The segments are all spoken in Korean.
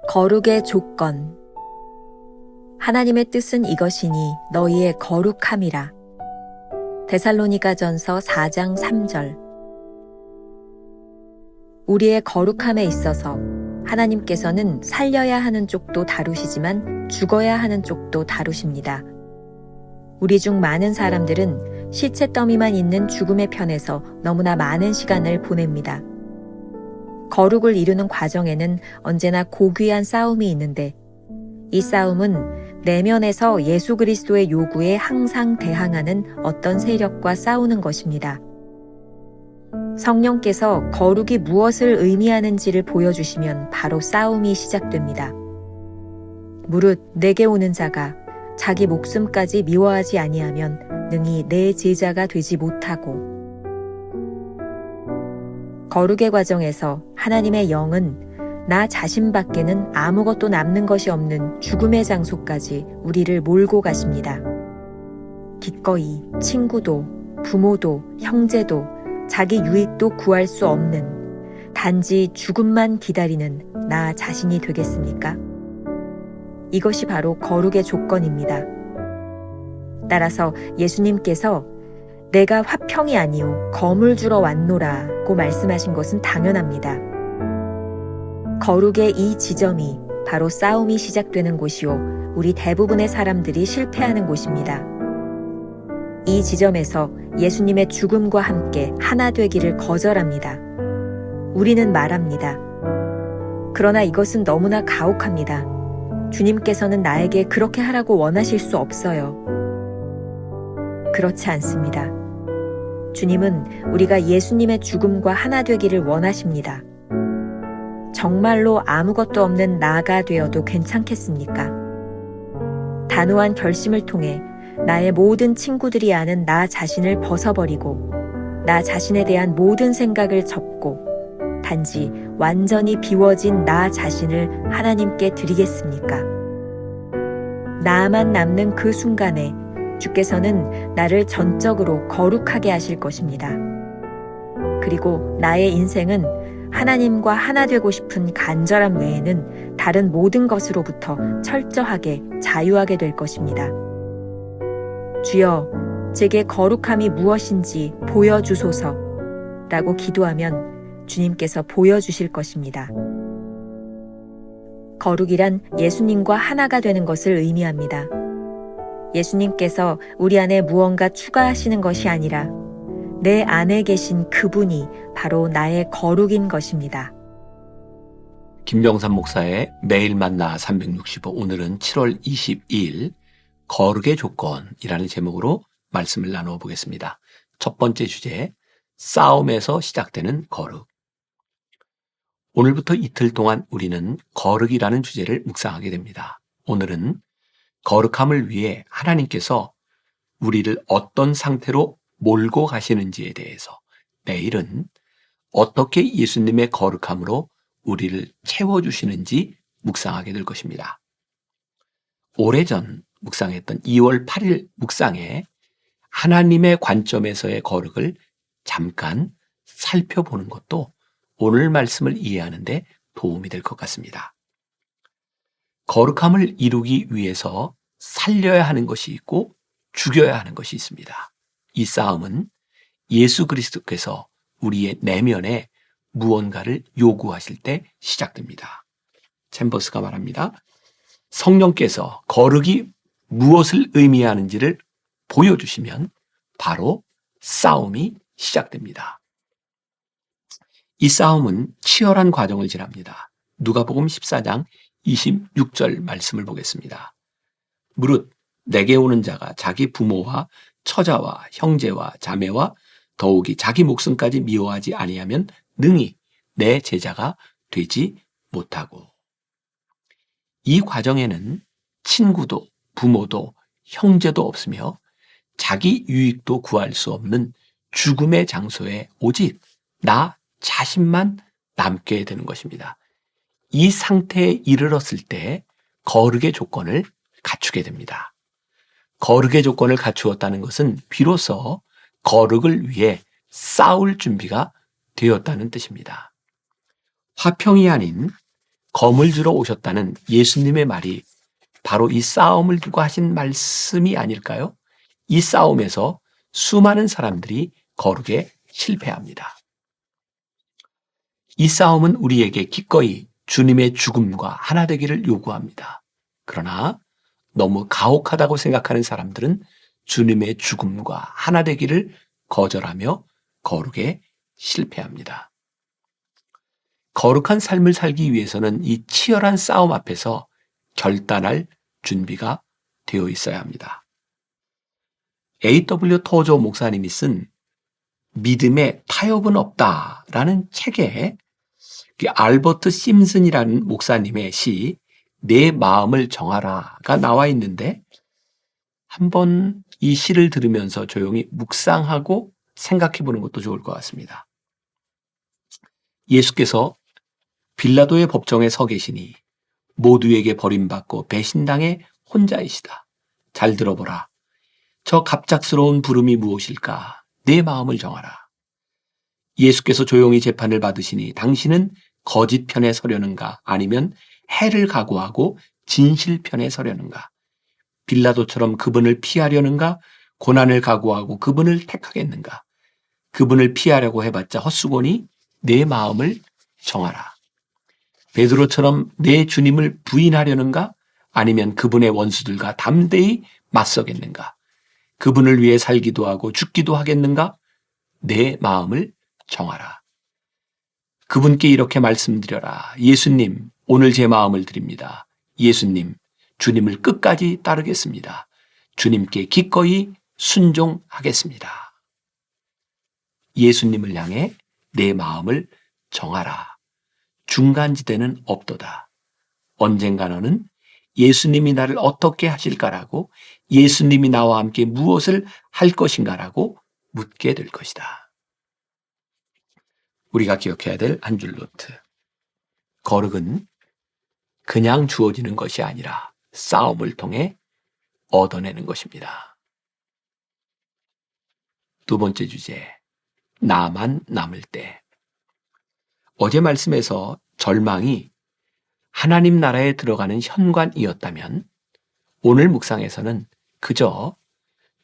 거룩의 조건. 하나님의 뜻은 이것이니 너희의 거룩함이라. 데살로니가전서 4장 3절. 우리의 거룩함에 있어서 하나님께서는 살려야 하는 쪽도 다루시지만 죽어야 하는 쪽도 다루십니다. 우리 중 많은 사람들은 시체 더미만 있는 죽음의 편에서 너무나 많은 시간을 보냅니다. 거룩을 이루는 과정에는 언제나 고귀한 싸움이 있는데 이 싸움은 내면에서 예수 그리스도의 요구에 항상 대항하는 어떤 세력과 싸우는 것입니다. 성령께서 거룩이 무엇을 의미하는지를 보여주시면 바로 싸움이 시작됩니다. 무릇 내게 오는 자가 자기 목숨까지 미워하지 아니하면 능히 내 제자가 되지 못하고. 거룩의 과정에서 하나님의 영은 나 자신밖에는 아무것도 남는 것이 없는 죽음의 장소까지 우리를 몰고 가십니다. 기꺼이 친구도, 부모도, 형제도, 자기 유익도 구할 수 없는 단지 죽음만 기다리는 나 자신이 되겠습니까? 이것이 바로 거룩의 조건입니다. 따라서 예수님께서 내가 화평이 아니요 검을 주러 왔노라고 말씀하신 것은 당연합니다. 거룩의 이 지점이 바로 싸움이 시작되는 곳이요 우리 대부분의 사람들이 실패하는 곳입니다. 이 지점에서 예수님의 죽음과 함께 하나 되기를 거절합니다. 우리는 말합니다. 그러나 이것은 너무나 가혹합니다. 주님께서는 나에게 그렇게 하라고 원하실 수 없어요. 그렇지 않습니다. 주님은 우리가 예수님의 죽음과 하나 되기를 원하십니다. 정말로 아무것도 없는 나가 되어도 괜찮겠습니까? 단호한 결심을 통해 나의 모든 친구들이 아는 나 자신을 벗어버리고 나 자신에 대한 모든 생각을 접고 단지 완전히 비워진 나 자신을 하나님께 드리겠습니까? 나만 남는 그 순간에 주께서는 나를 전적으로 거룩하게 하실 것입니다. 그리고 나의 인생은 하나님과 하나 되고 싶은 간절함 외에는 다른 모든 것으로부터 철저하게 자유하게 될 것입니다. 주여, 제게 거룩함이 무엇인지 보여주소서 라고 기도하면 주님께서 보여주실 것입니다. 거룩이란 예수님과 하나가 되는 것을 의미합니다. 예수님께서 우리 안에 무언가 추가하시는 것이 아니라 내 안에 계신 그분이 바로 나의 거룩인 것입니다. 김병삼 목사의 매일 만나 365, 오늘은 7월 22일 거룩의 조건이라는 제목으로 말씀을 나누어 보겠습니다. 첫 번째 주제, 싸움에서 시작되는 거룩. 오늘부터 이틀 동안 우리는 거룩이라는 주제를 묵상하게 됩니다. 오늘은 거룩함을 위해 하나님께서 우리를 어떤 상태로 몰고 가시는지에 대해서, 내일은 어떻게 예수님의 거룩함으로 우리를 채워주시는지 묵상하게 될 것입니다. 오래전 묵상했던 2월 8일 묵상에 하나님의 관점에서의 거룩을 잠깐 살펴보는 것도 오늘 말씀을 이해하는 데 도움이 될 것 같습니다. 거룩함을 이루기 위해서 살려야 하는 것이 있고 죽여야 하는 것이 있습니다. 이 싸움은 예수 그리스도께서 우리의 내면에 무언가를 요구하실 때 시작됩니다. 챔버스가 말합니다. 성령께서 거룩이 무엇을 의미하는지를 보여주시면 바로 싸움이 시작됩니다. 이 싸움은 치열한 과정을 지납니다. 누가복음 14장 26절 말씀을 보겠습니다. 무릇 내게 오는 자가 자기 부모와 처자와 형제와 자매와 더욱이 자기 목숨까지 미워하지 아니하면 능히 내 제자가 되지 못하고. 이 과정에는 친구도 부모도 형제도 없으며 자기 유익도 구할 수 없는 죽음의 장소에 오직 나 자신만 남게 되는 것입니다. 이 상태에 이르렀을 때 거룩의 조건을 갖추게 됩니다. 거룩의 조건을 갖추었다는 것은 비로소 거룩을 위해 싸울 준비가 되었다는 뜻입니다. 화평이 아닌 검을 주러 오셨다는 예수님의 말이 바로 이 싸움을 두고 하신 말씀이 아닐까요? 이 싸움에서 수많은 사람들이 거룩에 실패합니다. 이 싸움은 우리에게 기꺼이 주님의 죽음과 하나 되기를 요구합니다. 그러나 너무 가혹하다고 생각하는 사람들은 주님의 죽음과 하나 되기를 거절하며 거룩에 실패합니다. 거룩한 삶을 살기 위해서는 이 치열한 싸움 앞에서 결단할 준비가 되어 있어야 합니다. A.W. 토저 목사님이 쓴 믿음에 타협은 없다라는 책에 알버트 심슨이라는 목사님의 시 내 마음을 정하라가 나와 있는데 한번 이 시를 들으면서 조용히 묵상하고 생각해 보는 것도 좋을 것 같습니다. 예수께서 빌라도의 법정에 서 계시니 모두에게 버림받고 배신당해 혼자이시다. 잘 들어보라. 저 갑작스러운 부름이 무엇일까? 내 마음을 정하라. 예수께서 조용히 재판을 받으시니 당신은 거짓 편에 서려는가? 아니면 해를 각오하고 진실 편에 서려는가? 빌라도처럼 그분을 피하려는가? 고난을 각오하고 그분을 택하겠는가? 그분을 피하려고 해봤자 헛수고니 내 마음을 정하라. 베드로처럼 내 주님을 부인하려는가? 아니면 그분의 원수들과 담대히 맞서겠는가? 그분을 위해 살기도 하고 죽기도 하겠는가? 내 마음을 정하라. 그분께 이렇게 말씀드려라. 예수님, 오늘 제 마음을 드립니다. 예수님, 주님을 끝까지 따르겠습니다. 주님께 기꺼이 순종하겠습니다. 예수님을 향해 내 마음을 정하라. 중간지대는 없도다. 언젠가 너는 예수님이 나를 어떻게 하실까라고, 예수님이 나와 함께 무엇을 할 것인가라고 묻게 될 것이다. 우리가 기억해야 될 한 줄 노트. 거룩은 그냥 주어지는 것이 아니라 싸움을 통해 얻어내는 것입니다. 두 번째 주제, 나만 남을 때. 어제 말씀에서 절망이 하나님 나라에 들어가는 현관이었다면 오늘 묵상에서는 그저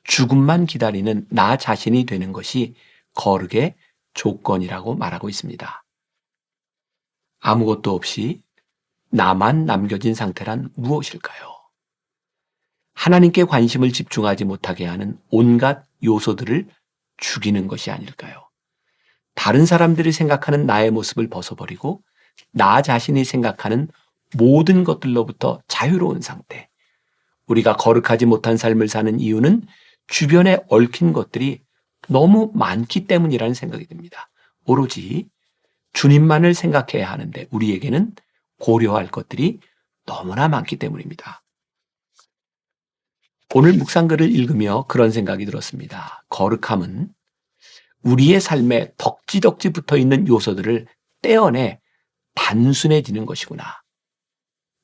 죽음만 기다리는 나 자신이 되는 것이 거룩의 조건이라고 말하고 있습니다. 아무것도 없이 나만 남겨진 상태란 무엇일까요? 하나님께 관심을 집중하지 못하게 하는 온갖 요소들을 죽이는 것이 아닐까요? 다른 사람들이 생각하는 나의 모습을 벗어버리고 나 자신이 생각하는 모든 것들로부터 자유로운 상태. 우리가 거룩하지 못한 삶을 사는 이유는 주변에 얽힌 것들이 너무 많기 때문이라는 생각이 듭니다. 오로지 주님만을 생각해야 하는데 우리에게는 고려할 것들이 너무나 많기 때문입니다. 오늘 묵상글을 읽으며 그런 생각이 들었습니다. 거룩함은 우리의 삶에 덕지덕지 붙어있는 요소들을 떼어내 단순해지는 것이구나.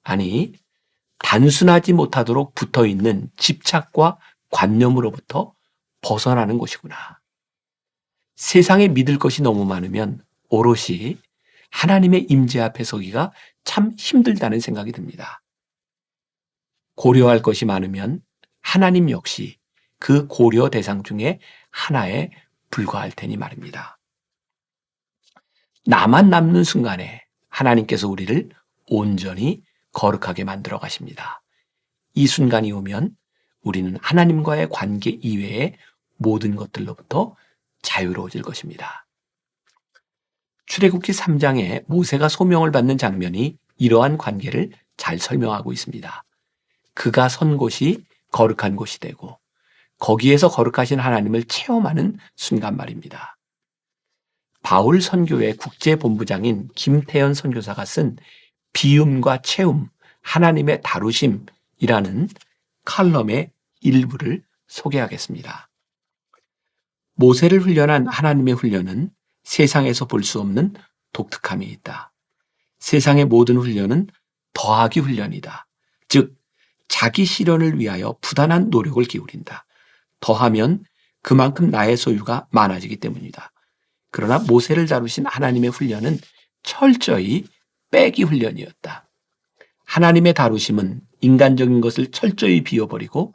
아니, 단순하지 못하도록 붙어있는 집착과 관념으로부터 벗어나는 것이구나. 세상에 믿을 것이 너무 많으면 오롯이 하나님의 임재 앞에 서기가 참 힘들다는 생각이 듭니다. 고려할 것이 많으면 하나님 역시 그 고려 대상 중에 하나에 불과할 테니 말입니다. 나만 남는 순간에 하나님께서 우리를 온전히 거룩하게 만들어 가십니다. 이 순간이 오면 우리는 하나님과의 관계 이외의 모든 것들로부터 자유로워질 것입니다. 출애굽기 3장에 모세가 소명을 받는 장면이 이러한 관계를 잘 설명하고 있습니다. 그가 선 곳이 거룩한 곳이 되고 거기에서 거룩하신 하나님을 체험하는 순간 말입니다. 바울 선교회 국제본부장인 김태현 선교사가 쓴 비움과 체움, 하나님의 다루심이라는 칼럼의 일부를 소개하겠습니다. 모세를 훈련한 하나님의 훈련은 세상에서 볼 수 없는 독특함이 있다. 세상의 모든 훈련은 더하기 훈련이다. 즉, 자기 실현을 위하여 부단한 노력을 기울인다. 더하면 그만큼 나의 소유가 많아지기 때문이다. 그러나 모세를 다루신 하나님의 훈련은 철저히 빼기 훈련이었다. 하나님의 다루심은 인간적인 것을 철저히 비워버리고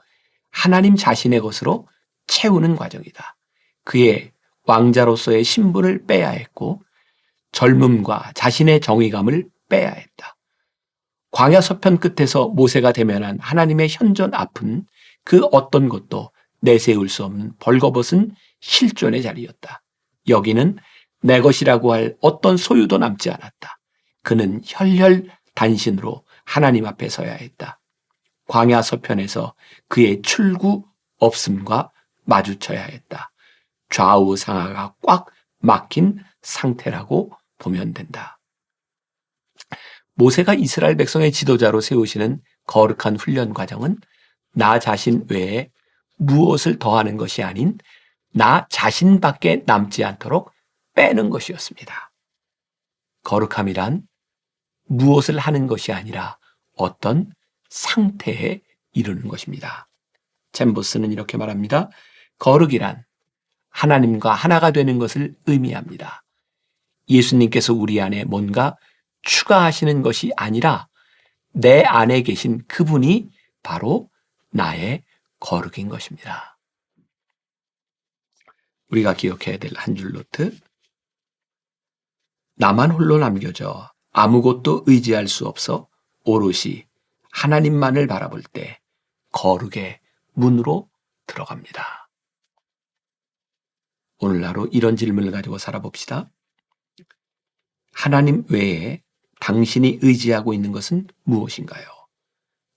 하나님 자신의 것으로 채우는 과정이다. 그의 왕자로서의 신분을 빼야 했고 젊음과 자신의 정의감을 빼야 했다. 광야 서편 끝에서 모세가 대면한 하나님의 현존 앞은 그 어떤 것도 내세울 수 없는 벌거벗은 실존의 자리였다. 여기는 내 것이라고 할 어떤 소유도 남지 않았다. 그는 혈혈단신으로 하나님 앞에 서야 했다. 광야 서편에서 그의 출구 없음과 마주쳐야 했다. 좌우 상하가 꽉 막힌 상태라고 보면 된다. 모세가 이스라엘 백성의 지도자로 세우시는 거룩한 훈련 과정은 나 자신 외에 무엇을 더하는 것이 아닌 나 자신밖에 남지 않도록 빼는 것이었습니다. 거룩함이란 무엇을 하는 것이 아니라 어떤 상태에 이르는 것입니다. 챔버스는 이렇게 말합니다. 거룩이란 하나님과 하나가 되는 것을 의미합니다. 예수님께서 우리 안에 뭔가 추가하시는 것이 아니라 내 안에 계신 그분이 바로 나의 거룩인 것입니다. 우리가 기억해야 될 한 줄 노트. 나만 홀로 남겨져 아무것도 의지할 수 없어 오롯이 하나님만을 바라볼 때 거룩의 문으로 들어갑니다. 오늘 하루 이런 질문을 가지고 살아봅시다. 하나님 외에 당신이 의지하고 있는 것은 무엇인가요?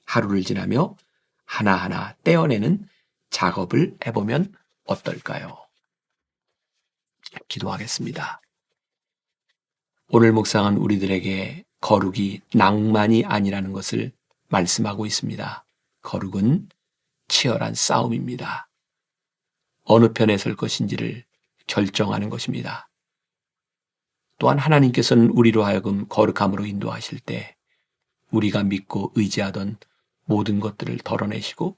하루를 지나며 하나하나 떼어내는 작업을 해보면 어떨까요? 기도하겠습니다. 오늘 묵상은 우리들에게 거룩이 낭만이 아니라는 것을 말씀하고 있습니다. 거룩은 치열한 싸움입니다. 어느 편에 설 것인지를 결정하는 것입니다. 또한 하나님께서는 우리로 하여금 거룩함으로 인도하실 때 우리가 믿고 의지하던 모든 것들을 덜어내시고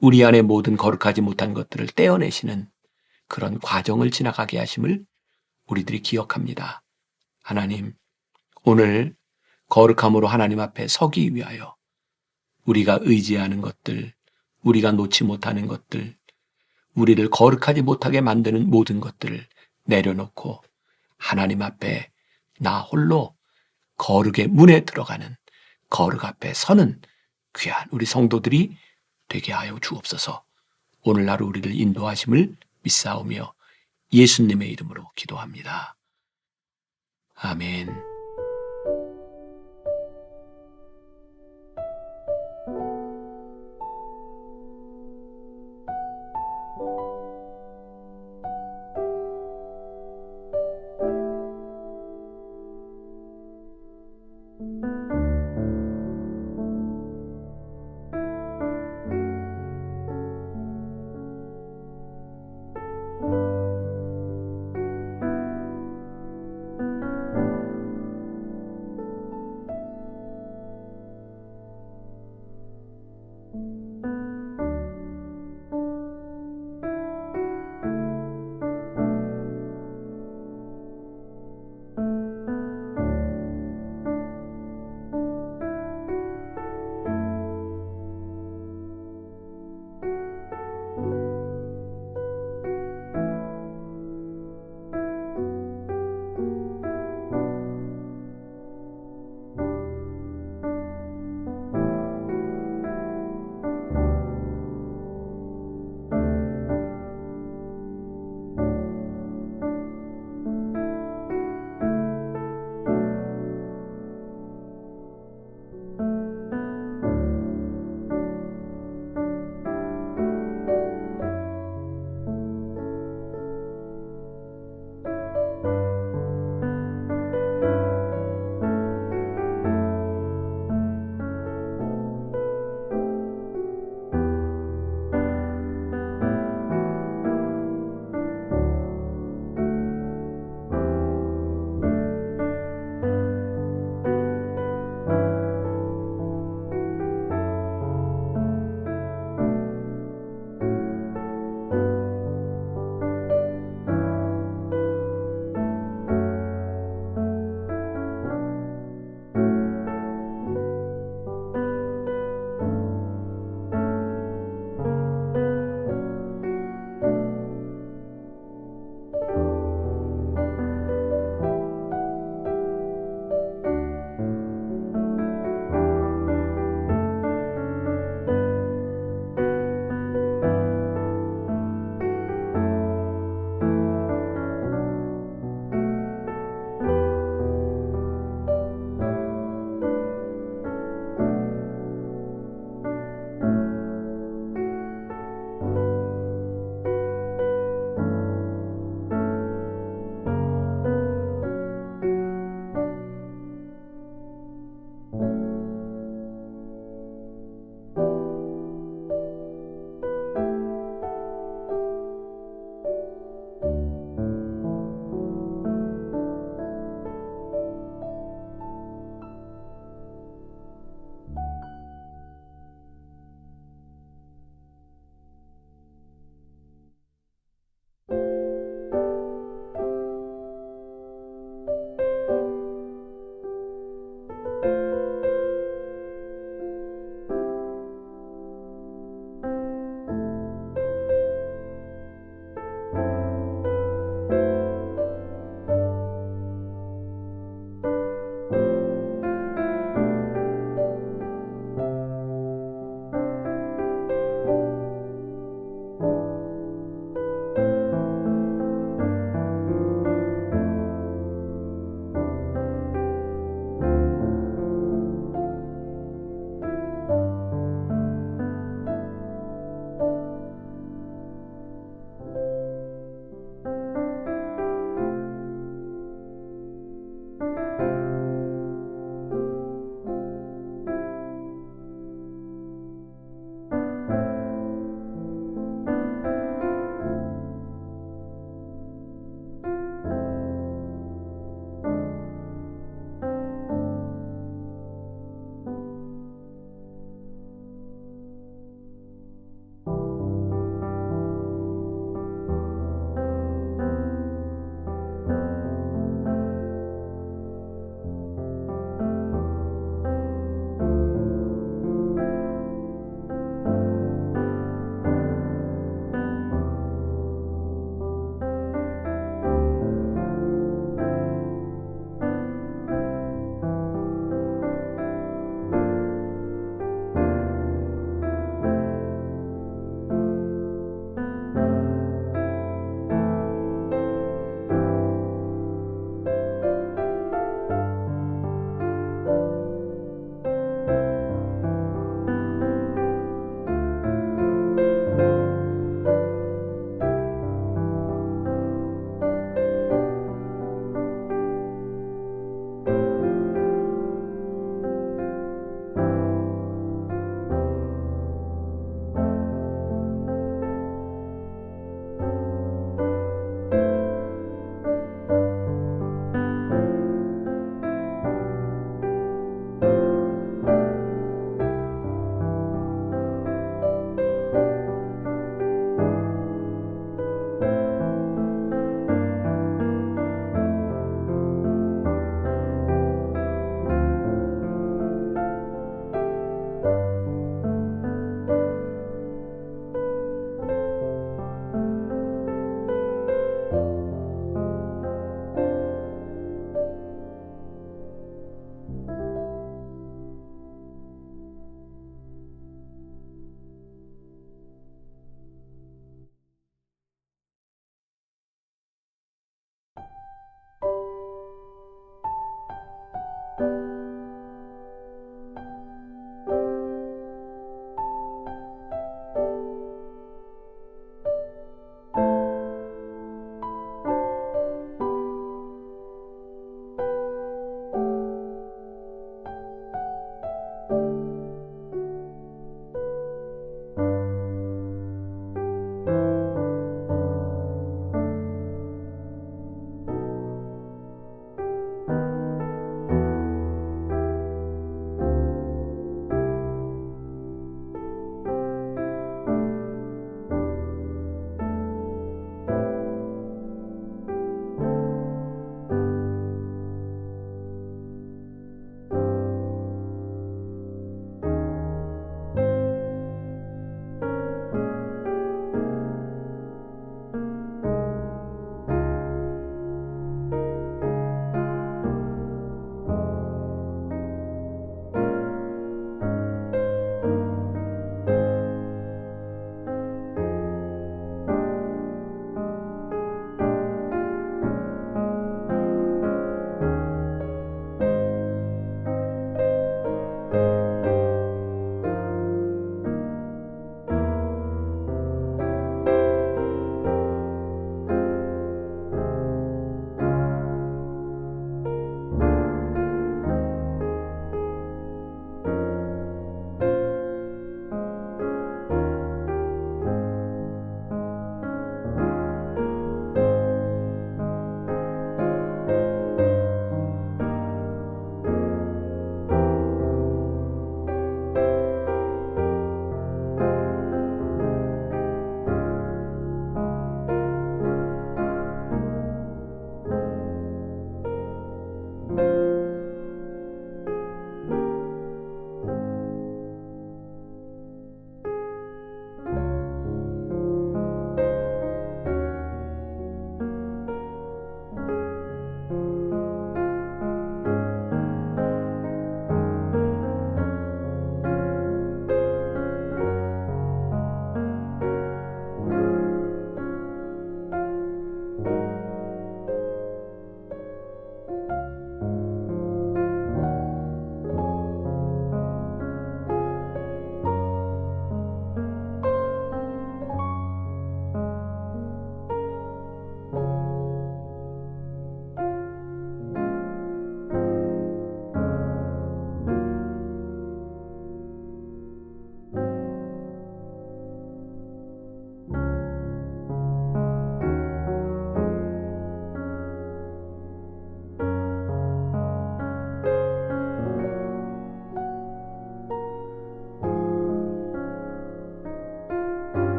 우리 안에 모든 거룩하지 못한 것들을 떼어내시는 그런 과정을 지나가게 하심을 우리들이 기억합니다. 하나님, 오늘 거룩함으로 하나님 앞에 서기 위하여 우리가 의지하는 것들, 우리가 놓지 못하는 것들, 우리를 거룩하지 못하게 만드는 모든 것들을 내려놓고 하나님 앞에 나 홀로 거룩의 문에 들어가는 거룩 앞에 서는 귀한 우리 성도들이 되게 하여 주옵소서. 오늘 하루 우리를 인도하심을 믿사오며 예수님의 이름으로 기도합니다. 아멘.